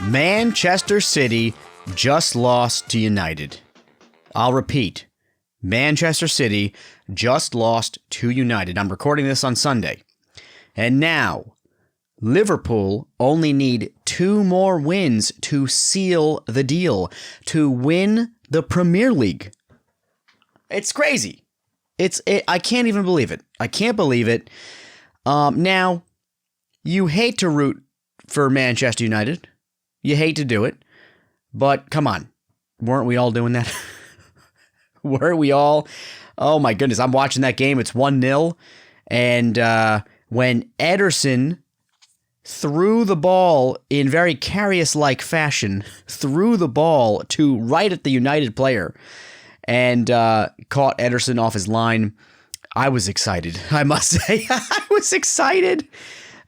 Manchester City just lost to United. I'll repeat. Manchester City just lost to United. I'm recording this on Sunday. And now, Liverpool only need 2 more wins to seal the deal, to win the Premier League. It's crazy. I can't even believe it. I can't believe it. Now, you hate to root for Manchester United. You hate to do it. But come on. Weren't we all doing that? Weren't we all? Oh my goodness. I'm watching that game. It's 1-0. And when Ederson threw the ball in very Karius-like fashion, threw the ball to right at the United player and caught Ederson off his line, I was excited, I must say. I was excited.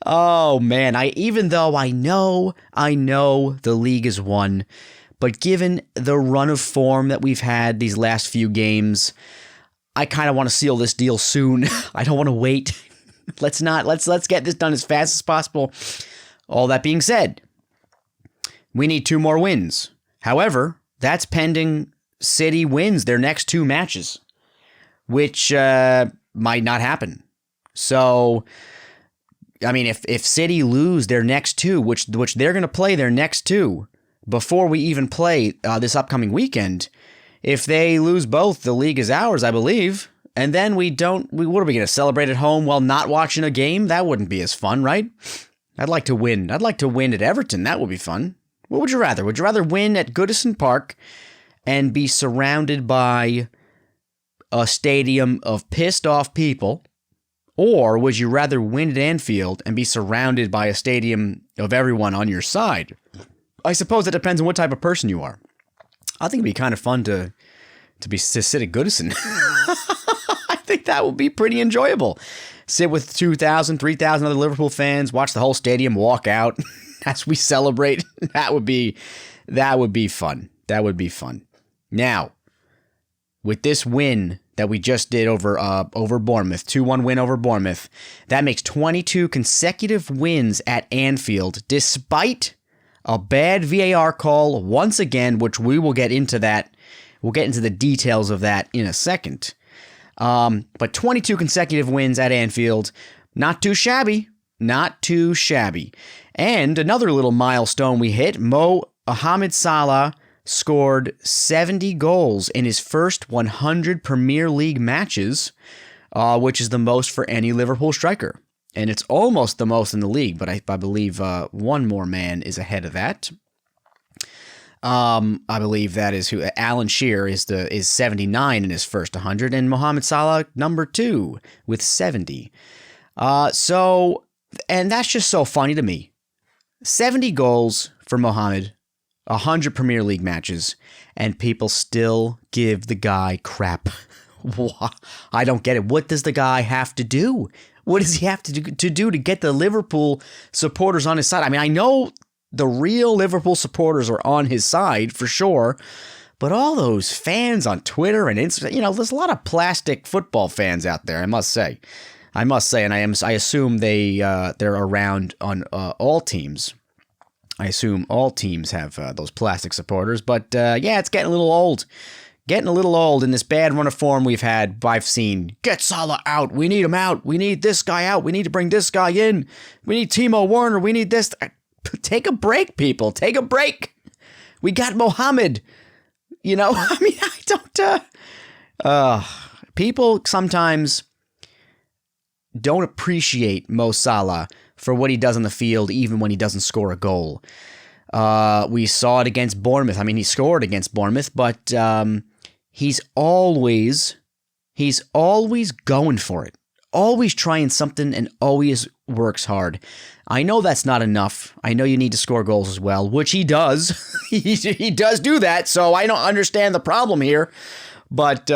Oh, man. Even though I know the league is won, but given the run of form that we've had these last few games, I kind of want to seal this deal soon. I don't want to wait. Let's get this done as fast as possible. All that being said, we need 2 more wins. However, that's pending City wins their next 2 matches, which might not happen. So, I mean, if City lose their next 2, which they're going to play their next 2 before we even play this upcoming weekend, if they lose both, the league is ours, I believe. And then what are we going to celebrate at home while not watching a game? That wouldn't be as fun, right? I'd like to win. I'd like to win at Everton. That would be fun. What would you rather? Would you rather win at Goodison Park and be surrounded by a stadium of pissed off people? Or would you rather win at Anfield and be surrounded by a stadium of everyone on your side? I suppose it depends on what type of person you are. I think it'd be kind of fun to sit at Goodison. I think that would be pretty enjoyable. Sit with 2,000, 3,000 other Liverpool fans, watch the whole stadium walk out as we celebrate. That would be fun. That would be fun. Now, with this win that we just did over Bournemouth, 2-1 win over Bournemouth, that makes 22 consecutive wins at Anfield, despite a bad VAR call once again, which we will get into that. We'll get into the details of that in a second. But 22 consecutive wins at Anfield, not too shabby. Not too shabby. And another little milestone we hit, Mohamed Salah scored 70 goals in his first 100 Premier League matches, which is the most for any Liverpool striker. And it's almost the most in the league, but I believe one more man is ahead of that. I believe that is who Alan Shearer is 79 in his first 100, and Mohamed Salah number 2 with 70. And that's just so funny to me. 70 goals for Mohamed, 100 Premier League matches, and people still give the guy crap. I don't get it. What does the guy have to do? What does he have to do to get the Liverpool supporters on his side? I mean, I know the real Liverpool supporters are on his side for sure, but all those fans on Twitter and Instagram, there's a lot of plastic football fans out there, I must say, and I assume they're around on all teams. I assume all teams have those plastic supporters, but it's getting a little old. Getting a little old in this bad run of form we've had. I've seen, get Salah out. We need him out. We need this guy out. We need to bring this guy in. We need Timo Werner. We need this. Take a break, people. Take a break. We got Mohammed. I mean, I don't... people sometimes don't appreciate Mo Salah for what he does on the field, even when he doesn't score a goal. We saw it against Bournemouth. I mean, he scored against Bournemouth, but he's always going for it. Always trying something and always works hard. I know that's not enough. I know you need to score goals as well, which he does. he does do that, so I don't understand the problem here. But,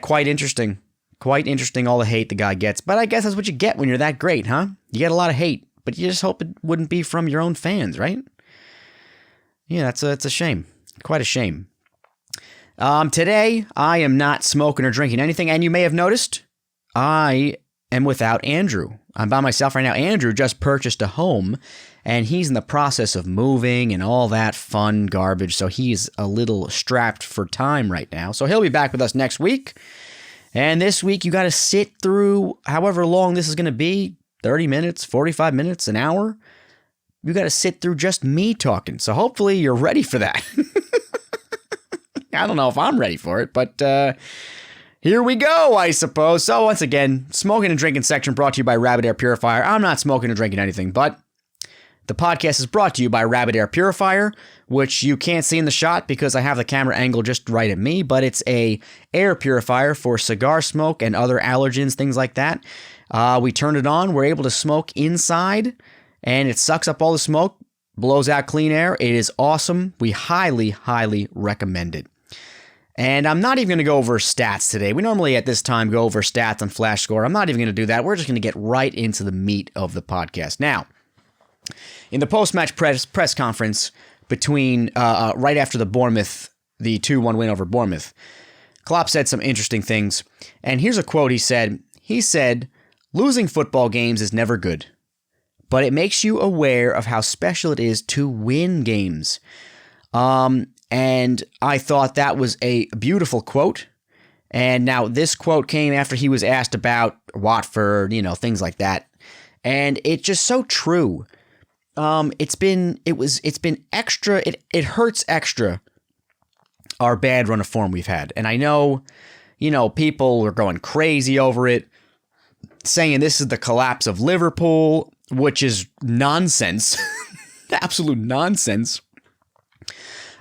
quite interesting. Quite interesting, all the hate the guy gets. But I guess that's what you get when you're that great, huh? You get a lot of hate, but you just hope it wouldn't be from your own fans, right? Yeah, it's a shame. Quite a shame. Today, I am not smoking or drinking anything, and you may have noticed, I am without Andrew. I'm by myself right now. Andrew just purchased a home, and he's in the process of moving and all that fun garbage, so he's a little strapped for time right now. So he'll be back with us next week. And this week, you got to sit through however long this is going to be, 30 minutes, 45 minutes, an hour. You got to sit through just me talking. So hopefully you're ready for that. I don't know if I'm ready for it, but here we go, I suppose. So once again, smoking and drinking section brought to you by Rabbit Air Purifier. I'm not smoking or drinking anything, but the podcast is brought to you by Rabbit Air Purifier, which you can't see in the shot because I have the camera angle just right at me, but it's a air purifier for cigar smoke and other allergens, things like that. We turned it on. We're able to smoke inside, and it sucks up all the smoke, blows out clean air. It is awesome. We highly, highly recommend it. And I'm not even going to go over stats today. We normally at this time go over stats on Flash Score. I'm not even going to do that. We're just going to get right into the meat of the podcast. Now, in the post-match press conference between right after the 2-1 win over Bournemouth, Klopp said some interesting things. And here's a quote he said. He said, "Losing football games is never good, but it makes you aware of how special it is to win games." And I thought that was a beautiful quote. And now this quote came after he was asked about Watford, things like that. And it's just so true. It's been extra. It hurts extra our bad run of form we've had. And I know, people are going crazy over it, saying this is the collapse of Liverpool, which is nonsense. Absolute nonsense.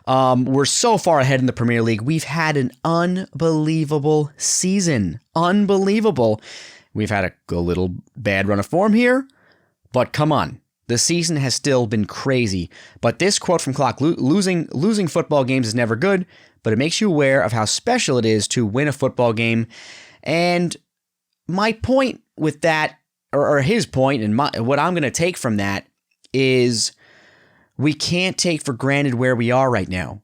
We're so far ahead in the Premier League. We've had an unbelievable season. Unbelievable. We've had a little bad run of form here, but come on. The season has still been crazy. But this quote from Klopp, losing football games is never good, but it makes you aware of how special it is to win a football game. And my point with that, or his point, and what I'm going to take from that is we can't take for granted where we are right now.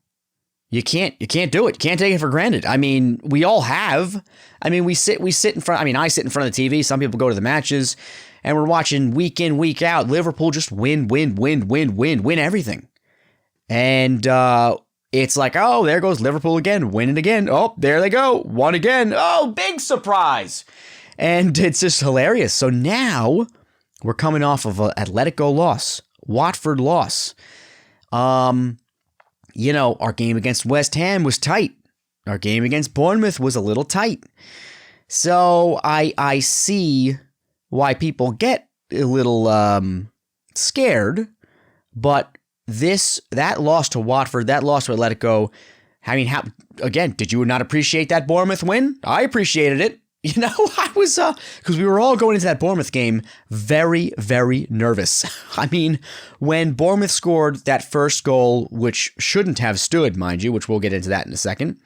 You can't do it. You can't take it for granted. I mean, we all have. I mean, we sit in front. I mean, I sit in front of the TV. Some people go to the matches, and we're watching week in, week out. Liverpool just win everything. And it's like, oh, there goes Liverpool again, winning again. Oh, there they go, won again. Oh, big surprise. And it's just hilarious. So now we're coming off of an Atletico loss, Watford loss. Our game against West Ham was tight. Our game against Bournemouth was a little tight. So I see why people get a little scared, but that loss to Watford, that loss to Atletico, I mean, did you not appreciate that Bournemouth win? I appreciated it. I was, because we were all going into that Bournemouth game very, very nervous. I mean, when Bournemouth scored that first goal, which shouldn't have stood, mind you, which we'll get into that in a second.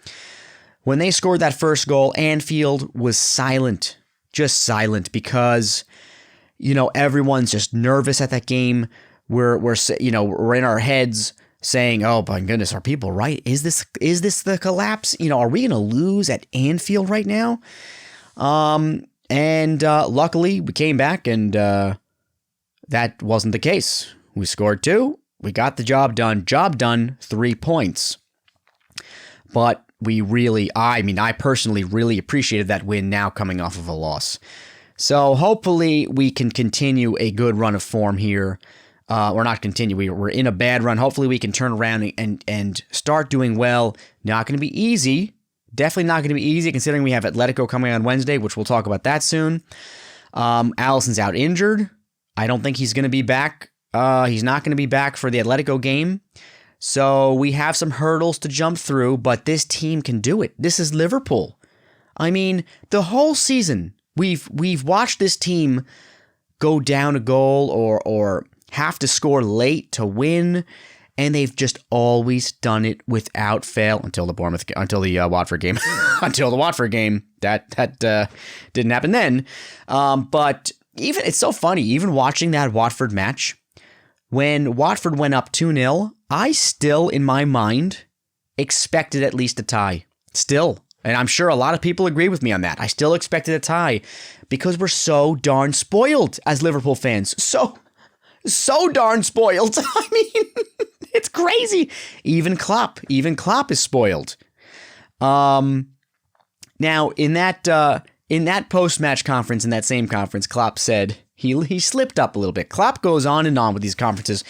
When they scored that first goal, Anfield was silent, just silent, because, everyone's just nervous at that game. We're in our heads saying, oh my goodness, are people right? Is this the collapse? Are we going to lose at Anfield right now? Luckily we came back and, that wasn't the case. We scored 2. We got the job done, 3 points. But I personally really appreciated that win now coming off of a loss. So hopefully we can continue a good run of form here. Or not continue. We're in a bad run. Hopefully we can turn around and start doing well. Not going to be easy. Definitely not going to be easy considering we have Atletico coming on Wednesday, which we'll talk about that soon. Allison's out injured. I don't think he's going to be back. He's not going to be back for the Atletico game. So we have some hurdles to jump through, but this team can do it. This is Liverpool. I mean, the whole season, we've watched this team go down a goal or have to score late to win. And they've just always done it without fail until the Watford game. Until the Watford game, that didn't happen then. But even it's so funny. Even watching that Watford match, when Watford went up 2-0, I still in my mind expected at least a tie. Still, And I'm sure a lot of people agree with me on that. I still expected a tie because we're so darn spoiled as Liverpool fans. So darn spoiled. I mean, it's crazy. Even Klopp is spoiled. Now in that post-match conference, in that same conference, Klopp said he slipped up a little bit. Klopp goes on and on with these conferences.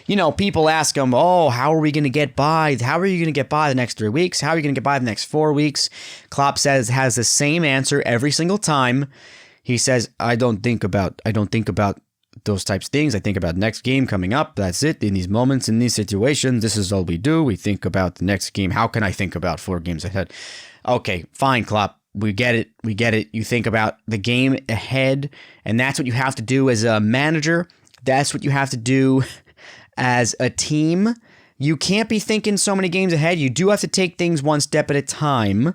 You know, people ask him, "Oh, how are we going to get by? How are you going to get by the next 3 weeks? How are you going to get by the next 4 weeks?" Klopp has the same answer every single time. He says, "I don't think about those types of things. I think about next game coming up. That's it. In these moments, in these situations, this is all we do. We think about the next game. How can I think about 4 games ahead?" Okay, fine, Klopp. We get it. You think about the game ahead, and that's what you have to do as a manager. That's what you have to do as a team. You can't be thinking so many games ahead. You do have to take things one step at a time.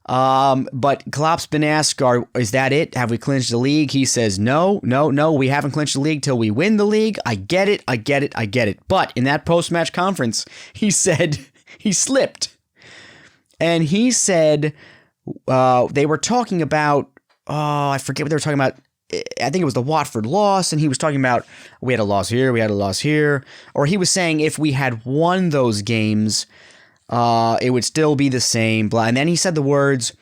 But Klopp's been asked, is that it? Have we clinched the league? He says, no, we haven't clinched the league till we win the league. I get it. But in that post-match conference, he said he slipped. And he said they were talking about, I forget what they were talking about. I think it was the Watford loss, and he was talking about we had a loss here. Or he was saying if we had won those games, it would still be the same. And then he said the words,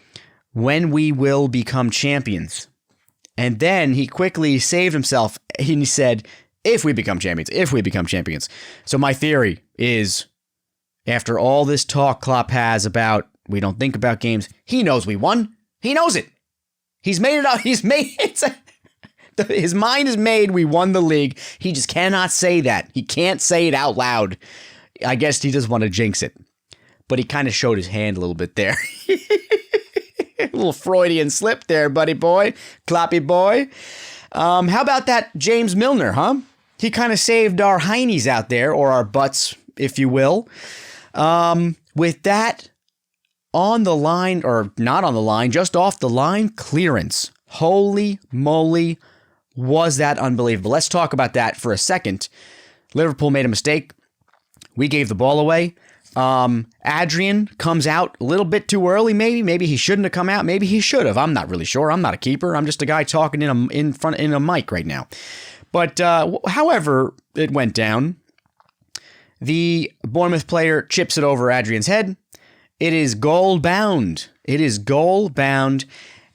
"when we will become champions." And then he quickly saved himself, and he said, if we become champions. So my theory is, after all this talk Klopp has about we don't think about games, he knows we won. He knows it. He's made it up. His mind is made. We won the league. He just cannot say that. He can't say it out loud. I guess he doesn't want to jinx it. But he kind of showed his hand a little bit there. A little Freudian slip there, buddy boy. Kloppy boy. How about that James Milner, huh? He kind of saved our heinies out there, or our butts, if you will. With that on the line, or not on the line, just off the line clearance. Holy moly, was that unbelievable. Let's talk about that for a second. Liverpool made a mistake. We gave the ball away. Adrian comes out a little bit too early, maybe. Maybe he shouldn't have come out. Maybe he should have. I'm not really sure. I'm not a keeper. I'm just a guy talking in a mic right now. But however it went down, the Bournemouth player chips it over Adrian's head. It is goal bound.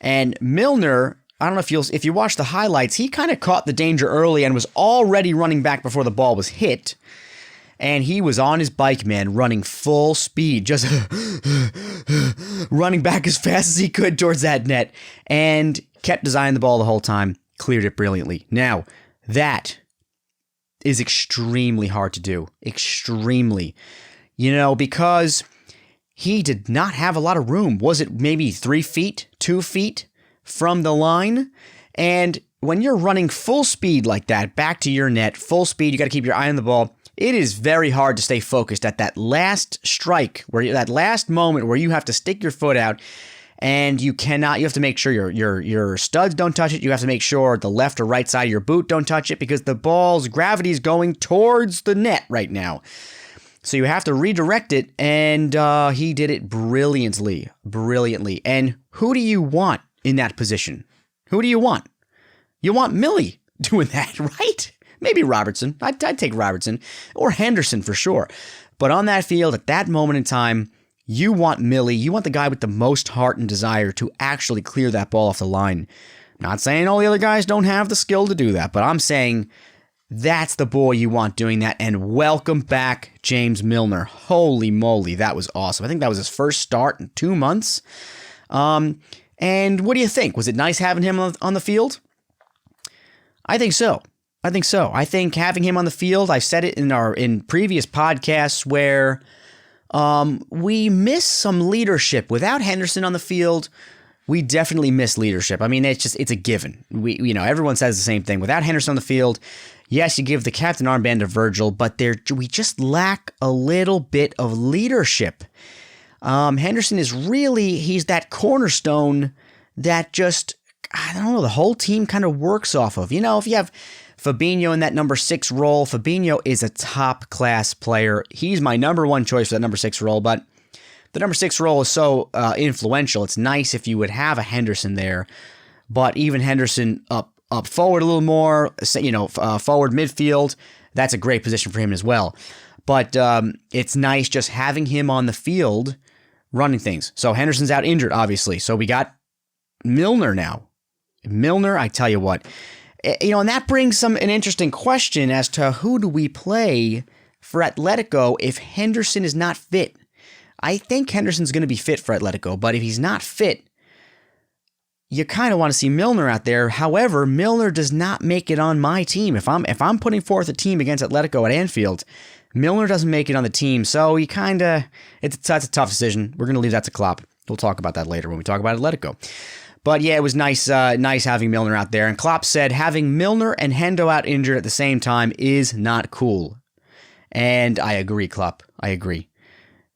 And Milner, I don't know if you watch the highlights, he kind of caught the danger early and was already running back before the ball was hit. And he was on his bike, man, running full speed, just running back as fast as he could towards that net, and kept designing the ball the whole time, cleared it brilliantly. Now, that is extremely hard to do. Extremely. Because he did not have a lot of room. Was it maybe 3 feet, 2 feet from the line? And when you're running full speed like that, back to your net, full speed, you got to keep your eye on the ball. It is very hard to stay focused at that last strike, that last moment where you have to stick your foot out, and you have to make sure your studs don't touch it. You have to make sure the left or right side of your boot don't touch it, because the ball's gravity is going towards the net right now. So you have to redirect it, and he did it brilliantly. And who do you want in that position? Who do you want? You want Millie doing that, right? Maybe Robertson. I'd take Robertson, or Henderson for sure. But on that field, at that moment in time, you want Millie. You want the guy with the most heart and desire to actually clear that ball off the line. Not saying all the other guys don't have the skill to do that, but I'm saying that's the boy you want doing that. And welcome back, James Milner. Holy moly, that was awesome. I think that was his first start in 2 months. And what do you think? Was it nice having him on the field? I think so. I think having him on the field, I've said it in previous podcasts where we miss some leadership. Without Henderson on the field, we definitely miss leadership. I mean, it's a given. Everyone says the same thing. Without Henderson on the field, yes, you give the captain armband to Virgil, but we just lack a little bit of leadership. Henderson he's that cornerstone that just, I don't know, the whole team kind of works off of. If you have Fabinho in that number 6 role, Fabinho is a top-class player. He's my number 1 choice for that number 6 role, but the number 6 role is so influential. It's nice if you would have a Henderson there, but even Henderson up forward a little more, forward midfield, that's a great position for him as well. But it's nice just having him on the field running things. So Henderson's out injured, obviously. So we got Milner now. Milner, I tell you what, and that brings an interesting question as to who do we play for Atletico if Henderson is not fit. I think Henderson's going to be fit for Atletico, but if he's not fit, you kind of want to see Milner out there. However, Milner does not make it on my team. If I'm putting forth a team against Atletico at Anfield, Milner doesn't make it on the team. So that's a tough decision. We're going to leave that to Klopp. We'll talk about that later when we talk about Atletico. But yeah, it was nice having Milner out there. And Klopp said having Milner and Hendo out injured at the same time is not cool. And I agree, Klopp. I agree.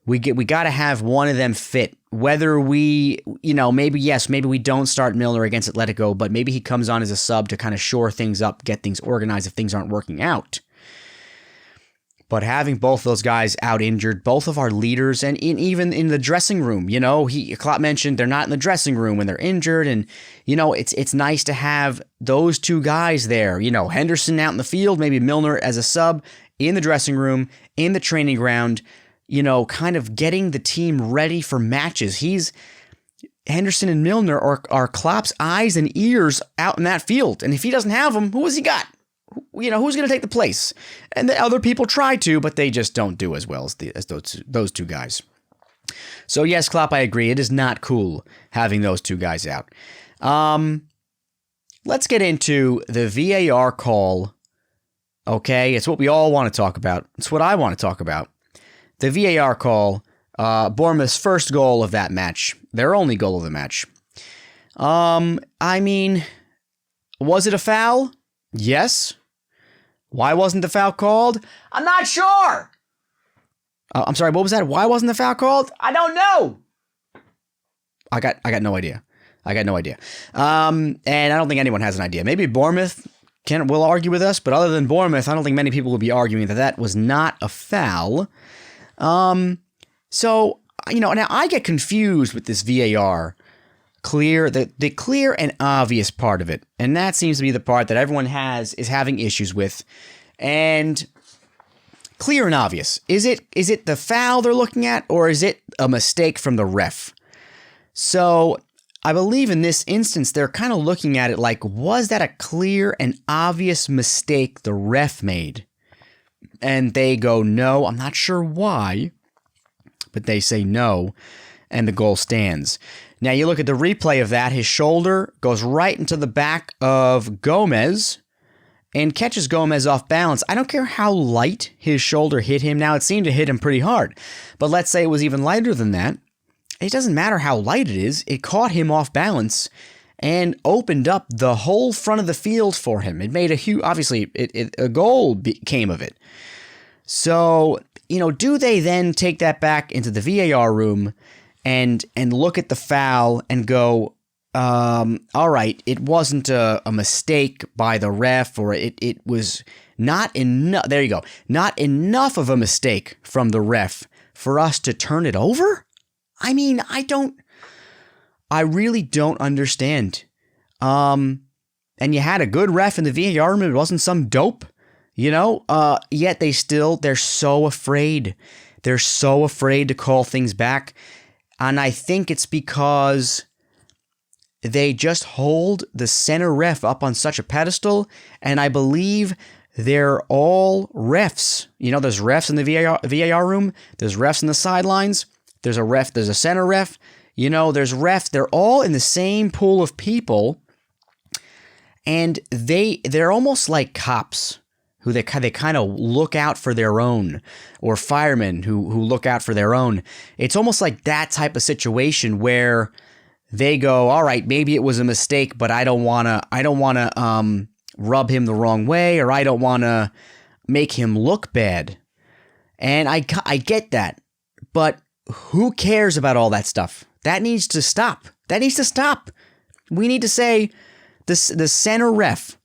We got to have one of them fit. Whether maybe we don't start Milner against Atletico, but maybe he comes on as a sub to kind of shore things up, get things organized if things aren't working out. But having both those guys out injured, both of our leaders, and even in the dressing room, Klopp mentioned they're not in the dressing room when they're injured, and it's nice to have those two guys there. Henderson out in the field, maybe Milner as a sub in the dressing room, in the training ground. Kind of getting the team ready for matches. Henderson and Milner are Klopp's eyes and ears out in that field, and if he doesn't have them, who has he got? Who's going to take the place? And the other people try to, but they just don't do as well as those two guys. So yes, Klopp, I agree. It is not cool having those two guys out. Let's get into the VAR call. Okay, it's what we all want to talk about. It's what I want to talk about. The VAR call, Bournemouth's first goal of that match, their only goal of the match. Was it a foul? Yes. Why wasn't the foul called? I'm not sure. I'm sorry, what was that? Why wasn't the foul called? I don't know. I got no idea. And I don't think anyone has an idea. Maybe Bournemouth will argue with us, but other than Bournemouth, I don't think many people will be arguing that was not a foul. So, now I get confused with this VAR. The clear and obvious part of it. And that seems to be the part that everyone is having issues with. And clear and obvious. Is it the foul they're looking at, or is it a mistake from the ref? So I believe in this instance, they're kind of looking at it like, was that a clear and obvious mistake the ref made? And they go, no. I'm not sure why, but they say no, and the goal stands. Now, you look at the replay of that, his shoulder goes right into the back of Gomez and catches Gomez off balance. I don't care how light his shoulder hit him. Now, it seemed to hit him pretty hard, but let's say it was even lighter than that. It doesn't matter how light it is. It caught him off balance and opened up the whole front of the field for him. It made a goal came of it. So, do they then take that back into the VAR room and look at the foul and go, all right, it wasn't a mistake by the ref, or it was not enough. There you go. Not enough of a mistake from the ref for us to turn it over? I really don't understand. And you had a good ref in the VAR room. It wasn't some dope, yet they're so afraid. They're so afraid to call things back. And I think it's because they just hold the center ref up on such a pedestal. And I believe they're all refs. There's refs in the VAR room. There's refs in the sidelines. There's a center ref. There's refs. They're all in the same pool of people. And they're almost like cops who they kind of look out for their own, or firemen who look out for their own. It's almost like that type of situation where they go, all right, maybe it was a mistake, but I don't want to rub him the wrong way, or I don't want to make him look bad. And I get that, but who cares about all that stuff? That needs to stop. We need to say the center ref,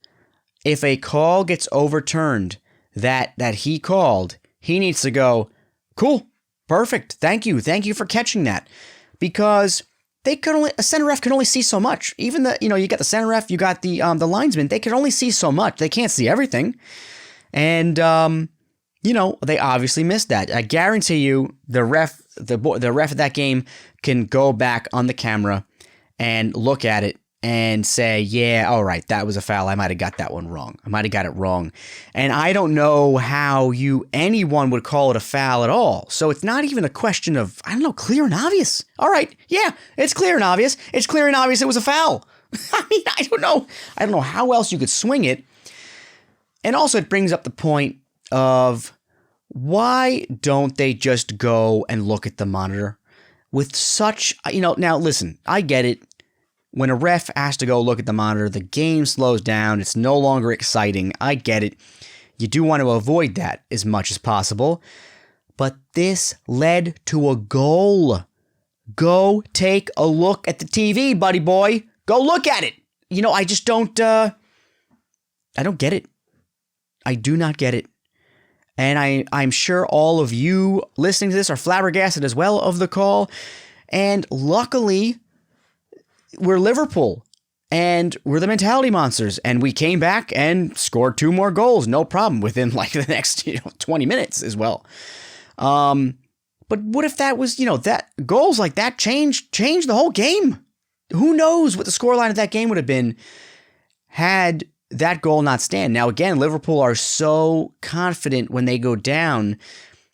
if a call gets overturned that he called, he needs to go, cool, Perfect. Thank you. Thank you for catching that. Because a center ref can only see so much. Even you got the center ref, you got the linesman, they can only see so much. They can't see everything. And, they obviously missed that. I guarantee you the ref of that game can go back on the camera and look at it and say, yeah, all right, that was a foul. I might have got that one wrong. I might have got it wrong. And I don't know how anyone would call it a foul at all. So it's not even a question of, clear and obvious. All right, yeah, it's clear and obvious. It's clear and obvious it was a foul. I mean, I don't know. I don't know how else you could swing it. And also it brings up the point of why don't they just go and look at the monitor with such, now listen, I get it. When a ref has to go look at the monitor, the game slows down. It's no longer exciting. I get it. You do want to avoid that as much as possible. But this led to a goal. Go take a look at the TV, buddy boy. Go look at it. I just don't, I don't get it. I do not get it. And I'm sure all of you listening to this are flabbergasted as well of the call. And luckily, we're Liverpool, and we're the mentality monsters, and we came back and scored 2 more goals, no problem, within the next 20 minutes as well. But what if that was that goals like that changed the whole game? Who knows what the scoreline of that game would have been had that goal not stand. Now again, Liverpool are so confident when they go down.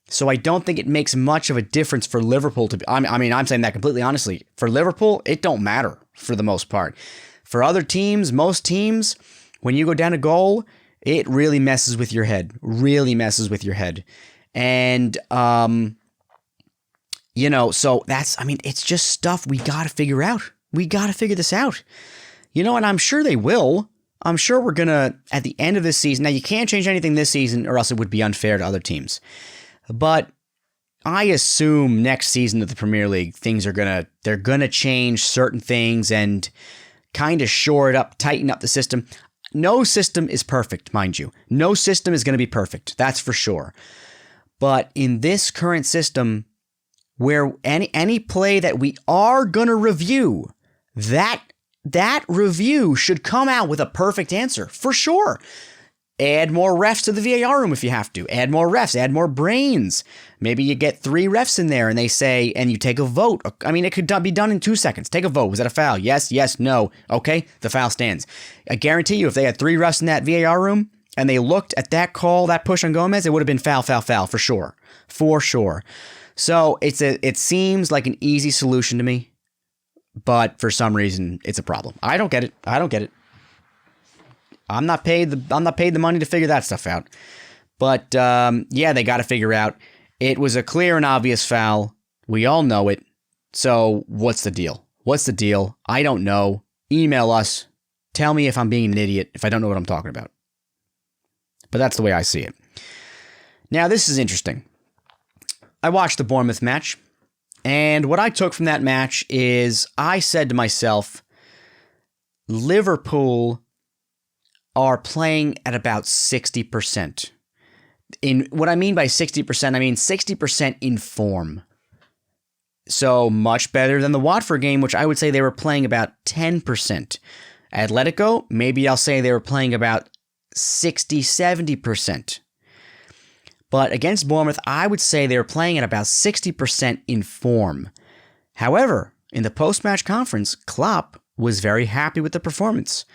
So I don't think it makes much of a difference for Liverpool to be. I'm saying that completely honestly. For Liverpool, it don't matter for the most part. For other teams, most teams, when you go down a goal, it really messes with your head. Really messes with your head. And, so it's just stuff we got to figure out. We got to figure this out. And I'm sure they will. I'm sure we're going to, at the end of this season, now you can't change anything this season or else it would be unfair to other teams. But I assume next season of the Premier League, they're gonna change certain things and kind of shore it up, tighten up the system. No system is perfect, mind you. No system is going to be perfect, that's for sure. But in this current system, where any play that we are gonna review, that review should come out with a perfect answer for sure. Add more refs to the VAR room if you have to. Add more refs. Add more brains. Maybe you get 3 refs in there and they say, and you take a vote. I mean, it could be done in 2 seconds. Take a vote. Was that a foul? Yes, no. Okay, the foul stands. I guarantee you if they had 3 refs in that VAR room and they looked at that call, that push on Gomez, it would have been foul for sure. For sure. So it seems like an easy solution to me, but for some reason it's a problem. I don't get it. I'm not paid the money to figure that stuff out. But they got to figure out. It was a clear and obvious foul. We all know it. So what's the deal? I don't know. Email us. Tell me if I'm being an idiot, if I don't know what I'm talking about. But that's the way I see it. Now, this is interesting. I watched the Bournemouth match, and what I took from that match is I said to myself, Liverpool are playing at about 60%. In what I mean by 60%, I mean 60% in form. So much better than the Watford game, which I would say they were playing about 10%. Atletico, maybe I'll say they were playing about 60, 70%. But against Bournemouth, I would say they were playing at about 60% in form. However, in the post-match conference, Klopp was very happy with the performance.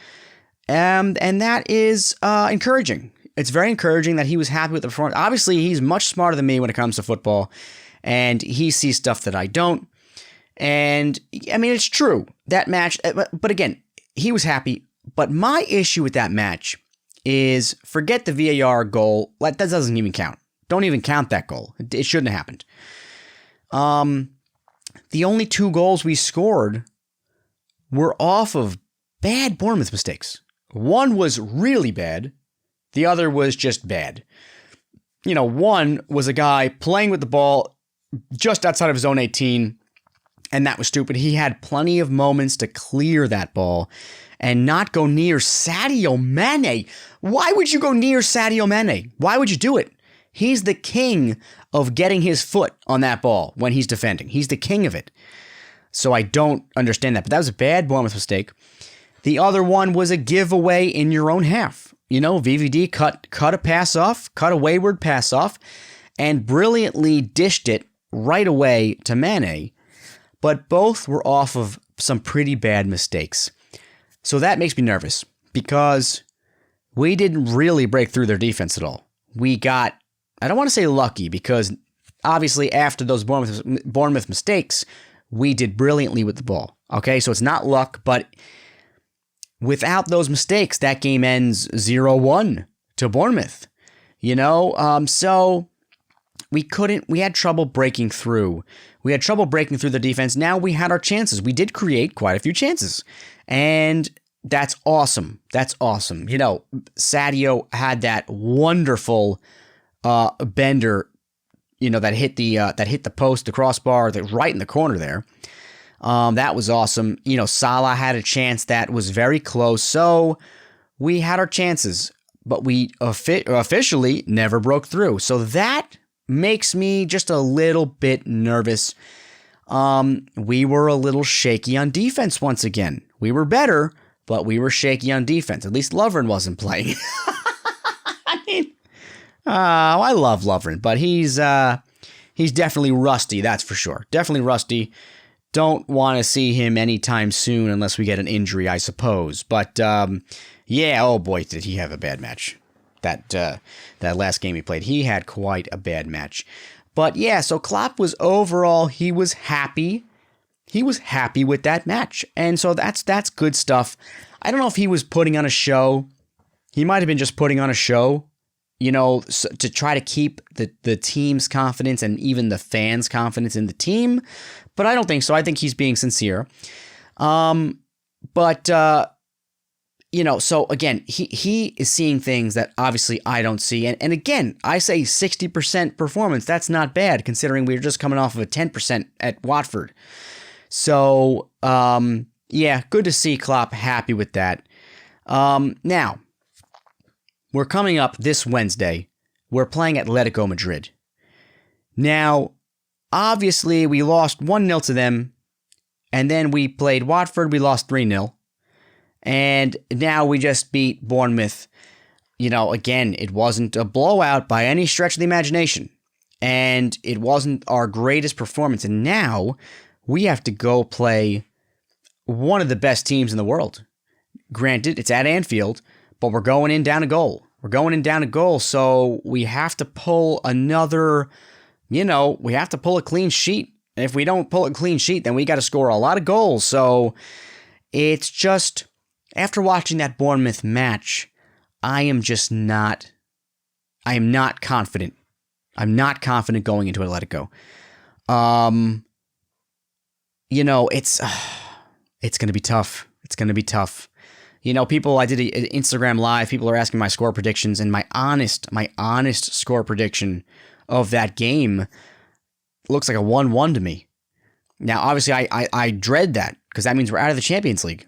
And that is encouraging. It's very encouraging that he was happy with the performance. Obviously, he's much smarter than me when it comes to football, and he sees stuff that I don't. And, I mean, it's true. That match, but again, he was happy. But my issue with that match is forget the VAR goal. That doesn't even count. Don't even count that goal. It shouldn't have happened. The only 2 goals we scored were off of bad Bournemouth mistakes. One was really bad. The other was just bad. One was a guy playing with the ball just outside of his own 18, and that was stupid. He had plenty of moments to clear that ball and not go near Sadio Mane. Why would you go near Sadio Mane? Why would you do it? He's the king of getting his foot on that ball when he's defending. He's the king of it. So I don't understand that. But that was a bad Bournemouth mistake. The other one was a giveaway in your own half. VVD cut a pass off, cut a wayward pass off, and brilliantly dished it right away to Mane. But both were off of some pretty bad mistakes. So that makes me nervous because we didn't really break through their defense at all. We got, I don't want to say lucky, because obviously after those Bournemouth mistakes, we did brilliantly with the ball. Okay, so it's not luck, but without those mistakes, that game ends 0-1 to Bournemouth. So we had trouble breaking through. We had trouble breaking through the defense. Now we had our chances. We did create quite a few chances. And that's awesome. That's awesome. Sadio had that wonderful bender, that hit the post, the crossbar, right in the corner there. That was awesome. Salah had a chance that was very close. So we had our chances, but we officially never broke through. So that makes me just a little bit nervous. We were a little shaky on defense once again. We were better, but we were shaky on defense. At least Lovren wasn't playing. I love Lovren, but he's definitely rusty, that's for sure. Definitely rusty. Don't want to see him anytime soon unless we get an injury, I suppose. But oh boy, did he have a bad match. That last game he played, he had quite a bad match. But yeah, so Klopp was overall, he was happy. He was happy with that match. And so that's good stuff. I don't know if he was putting on a show. He might have been just putting on a show, to try to keep the team's confidence and even the fans' confidence in the team. But I don't think so. I think he's being sincere. So again, he is seeing things that obviously I don't see. And again, I say 60% performance. That's not bad considering we were just coming off of a 10% at Watford. So, good to see Klopp happy with that. Now, we're coming up this Wednesday. We're playing Atletico Madrid. Now, obviously, we lost 1-0 to them, and then we played Watford. We lost 3-0. And now we just beat Bournemouth. Again, it wasn't a blowout by any stretch of the imagination. And it wasn't our greatest performance. And now we have to go play one of the best teams in the world. Granted, it's at Anfield, but we're going in down a goal. So we have to pull another, we have to pull a clean sheet. And if we don't pull a clean sheet, then we got to score a lot of goals. So it's just, after watching that Bournemouth match, I am not confident. I'm not confident going into Atletico. It's going to be tough. It's going to be tough. People, I did an Instagram live. People are asking my score predictions, and my honest score prediction of that game looks like a 1-1 to me. Now, obviously, I dread that because that means we're out of the Champions League.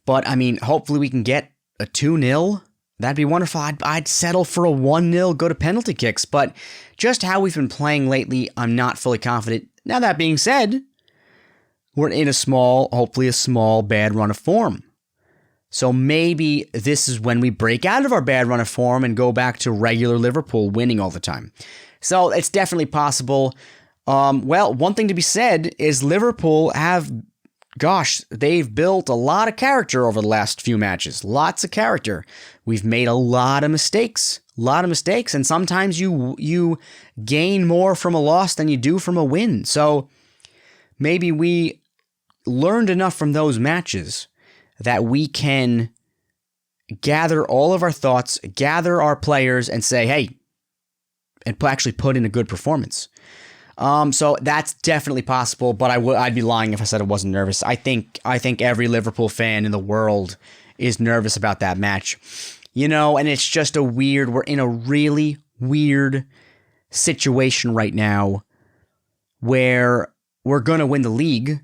But, hopefully we can get a 2-0. That'd be wonderful. I'd settle for a 1-0, go to penalty kicks. But just how we've been playing lately, I'm not fully confident. Now, that being said, we're in hopefully a small bad run of form. So maybe this is when we break out of our bad run of form and go back to regular Liverpool winning all the time. So it's definitely possible. One thing to be said is Liverpool they've built a lot of character over the last few matches. Lots of character. We've made a lot of mistakes. And sometimes you gain more from a loss than you do from a win. So maybe we learned enough from those matches that we can gather all of our thoughts, gather our players, and say, hey, and actually put in a good performance. So that's definitely possible, but I'd be lying if I said I wasn't nervous. I think every Liverpool fan in the world is nervous about that match. And it's just we're in a really weird situation right now where we're going to win the league.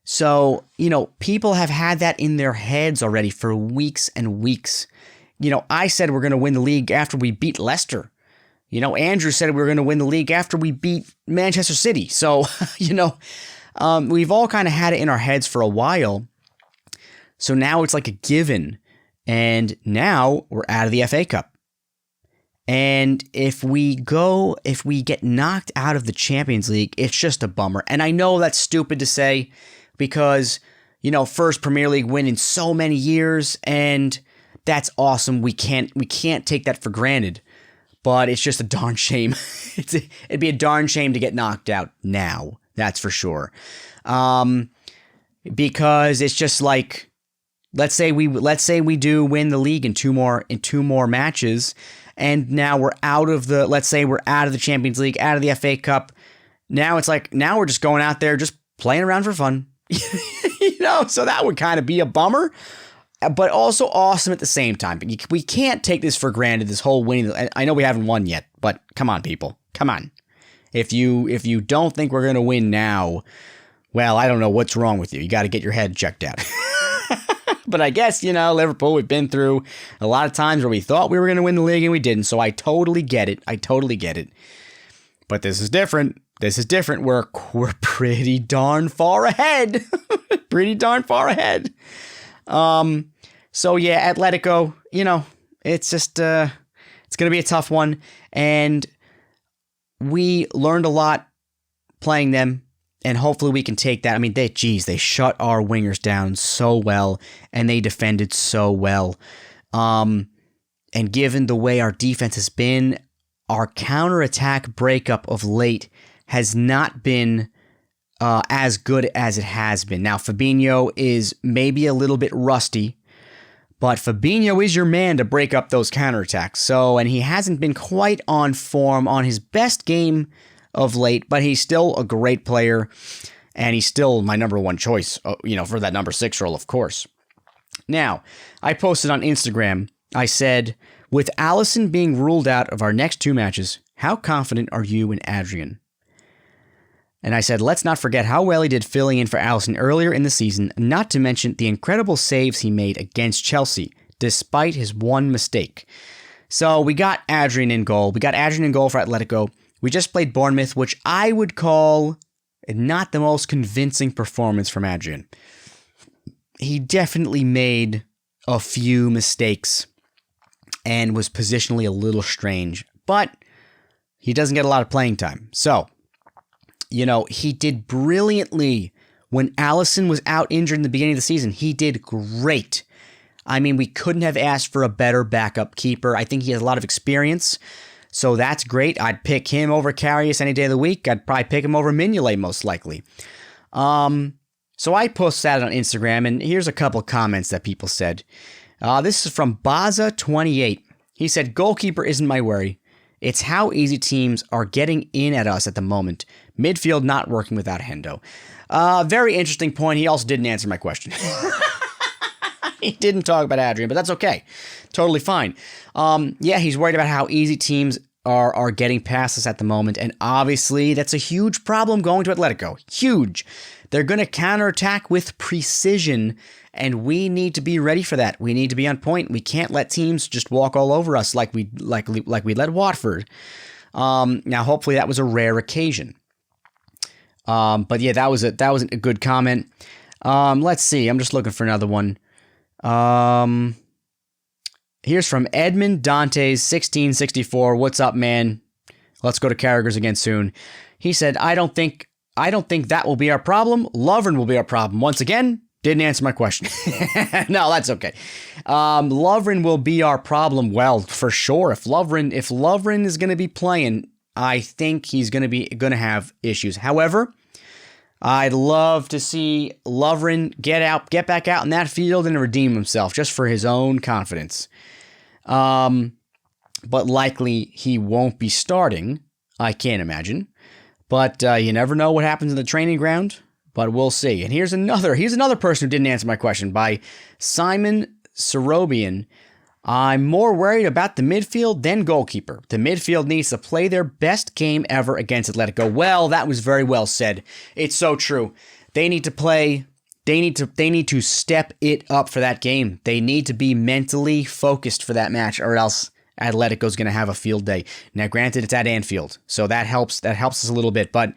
So, people have had that in their heads already for weeks and weeks. I said we're going to win the league after we beat Leicester. Andrew said we were going to win the league after we beat Manchester City. So, we've all kind of had it in our heads for a while. So now it's like a given. And now we're out of the FA Cup. And if we get knocked out of the Champions League, it's just a bummer. And I know that's stupid to say because, first Premier League win in so many years, and that's awesome. We can't take that for granted. But it's just a darn shame. It'd be a darn shame to get knocked out now. That's for sure. Because it's just like, let's say we do win the league in two more matches, and now we're out of the Champions League, out of the FA Cup. Now it's like, now we're just going out there just playing around for fun. So that would kind of be a bummer, but also awesome at the same time. But we can't take this for granted, this whole winning. I know we haven't won yet, but come on, people. Come on. If you don't think we're going to win now, well, I don't know what's wrong with you. You got to get your head checked out. But I guess, Liverpool, we've been through a lot of times where we thought we were going to win the league and we didn't. So I totally get it. But this is different. We're pretty darn far ahead. So yeah, Atletico, it's just, it's going to be a tough one. And we learned a lot playing them, and hopefully we can take that. I mean, they shut our wingers down so well, and they defended so well. And given the way our defense has been, our counterattack breakup of late has not been as good as it has been. Now, Fabinho is maybe a little bit rusty, but Fabinho is your man to break up those counterattacks. So, and he hasn't been quite on form on his best game of late, but he's still a great player, and he's still my number one choice, for that number 6 role, of course. Now, I posted on Instagram, I said, with Alisson being ruled out of our next 2 matches, how confident are you in Adrian? And I said, let's not forget how well he did filling in for Alisson earlier in the season, not to mention the incredible saves he made against Chelsea, despite his one mistake. So we got Adrian in goal. We got Adrian in goal for Atletico. We just played Bournemouth, which I would call not the most convincing performance from Adrian. He definitely made a few mistakes and was positionally a little strange, but he doesn't get a lot of playing time. So, he did brilliantly when Alisson was out injured in the beginning of the season. He did great. I mean, we couldn't have asked for a better backup keeper. I think he has a lot of experience, so that's great. I'd pick him over Karius any day of the week. I'd probably pick him over Mignolet most likely. So I posted that on Instagram, and here's a couple comments that people said. This is from Baza28. He said, goalkeeper isn't my worry. It's how easy teams are getting in at us at the moment. Midfield not working without Hendo. Very interesting point. He also didn't answer my question. He didn't talk about Adrian, but that's okay. Totally fine. Yeah, he's worried about how easy teams are getting past us at the moment, and obviously that's a huge problem going to Atletico. Huge. They're going to counterattack with precision, and we need to be ready for that. We need to be on point. We can't let teams just walk all over us like we let Watford. Now, hopefully that was a rare occasion. But yeah, that was a good comment. Let's see. I'm just looking for another one. Here's from Edmund Dantes 1664. What's up, man? Let's go to Carragher's again soon. He said, I don't think that will be our problem. Lovren will be our problem. Once again, didn't answer my question. No, that's okay. Lovren will be our problem. Well, for sure. If Lovren is going to be playing, I think he's going to have issues. However, I'd love to see Lovren get back out in that field and redeem himself just for his own confidence. But likely he won't be starting. I can't imagine. But you never know what happens in the training ground. But we'll see. And here's another person who didn't answer my question by Simon Sorobian. I'm more worried about the midfield than goalkeeper. The midfield needs to play their best game ever against Atletico. Well, that was very well said. It's so true. They need to play. They need to step it up for that game. They need to be mentally focused for that match, or else Atletico's going to have a field day. Now, granted, it's at Anfield, so that helps. That helps us a little bit. But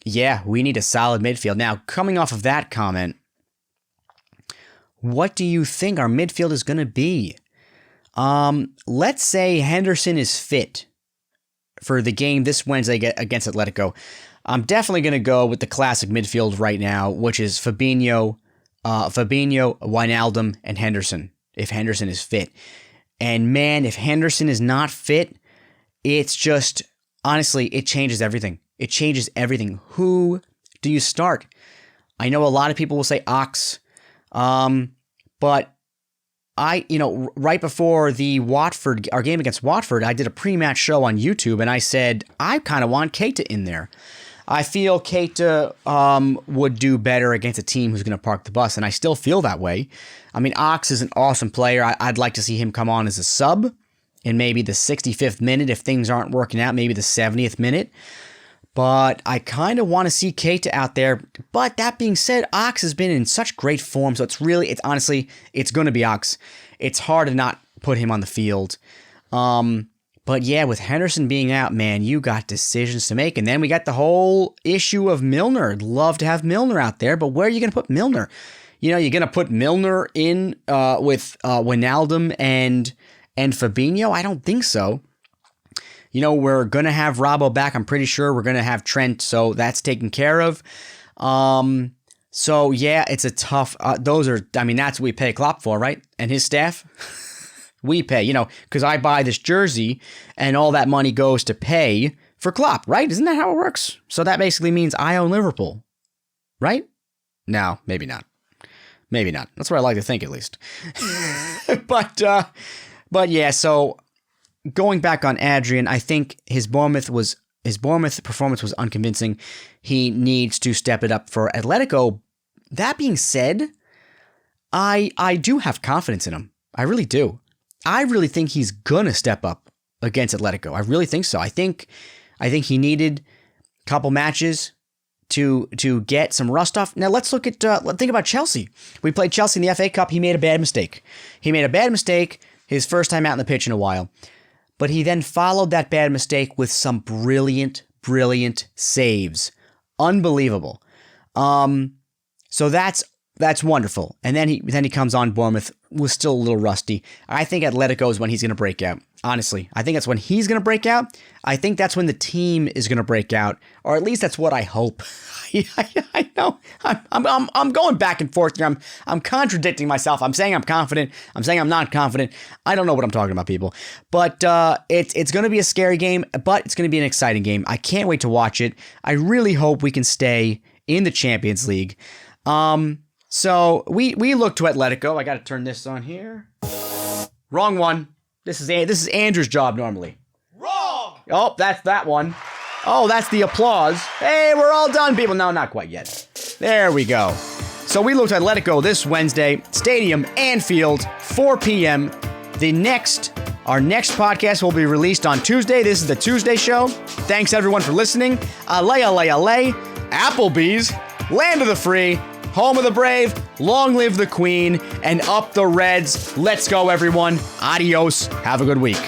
yeah, we need a solid midfield. Now, coming off of that comment, what do you think our midfield is going to be? Let's say Henderson is fit for the game this Wednesday against Atletico. I'm definitely going to go with the classic midfield right now, which is Fabinho, Wijnaldum, and Henderson, if Henderson is fit. And man, if Henderson is not fit, it's just, honestly, it changes everything. It changes everything. Who do you start? I know a lot of people will say Ox, but right before our game against Watford, I did a pre-match show on YouTube, and I said, I kind of want Keita in there. I feel Keita would do better against a team who's going to park the bus, and I still feel that way. I mean, Ox is an awesome player. I'd like to see him come on as a sub in maybe the 65th minute if things aren't working out, maybe the 70th minute. But I kind of want to see Keita out there. But that being said, Ox has been in such great form, so it's honestly going to be Ox. It's hard to not put him on the field. But yeah, with Henderson being out, man, you got decisions to make. And then we got the whole issue of Milner. I'd love to have Milner out there, but where are you going to put Milner? You're going to put Milner in with Wijnaldum and Fabinho? I don't think so. We're going to have Robbo back. I'm pretty sure we're going to have Trent, so that's taken care of. So, yeah, it's a tough... that's what we pay Klopp for, right? And his staff? We pay, because I buy this jersey, and all that money goes to pay for Klopp, right? Isn't that how it works? So that basically means I own Liverpool, right? No, maybe not. Maybe not. That's what I like to think, at least. But yeah, so... Going back on Adrian, I think his Bournemouth performance was unconvincing. He needs to step it up for Atletico. That being said, I do have confidence in him. I really do. I really think he's gonna step up against Atletico. I really think so. I think he needed a couple matches to get some rust off. Now let's think about Chelsea. We played Chelsea in the FA Cup. He made a bad mistake. His first time out in the pitch in a while. But he then followed that bad mistake with some brilliant saves. Unbelievable. So that's wonderful. And then he comes on Bournemouth, was still a little rusty. I think Atletico is when he's going to break out. Honestly, I think that's when he's going to break out. I think that's when the team is going to break out, or at least that's what I hope. I know I'm going back and forth here. I'm contradicting myself. I'm saying I'm confident. I'm saying I'm not confident. I don't know what I'm talking about, people. But it's going to be a scary game, but it's going to be an exciting game. I can't wait to watch it. I really hope we can stay in the Champions League. So we look to Atletico. I got to turn this on here. Wrong one. This is Andrew's job normally. Wrong. Oh, that's that one. Oh, that's the applause. Hey, we're all done, people. No, not quite yet. There we go. So we looked at Atletico this Wednesday. Stadium, Anfield, 4 p.m. Our next podcast will be released on Tuesday. This is the Tuesday show. Thanks, everyone, for listening. Allay. Applebee's, land of the free, home of the brave, long live the queen, and up the Reds. Let's go, everyone. Adios. Have a good week.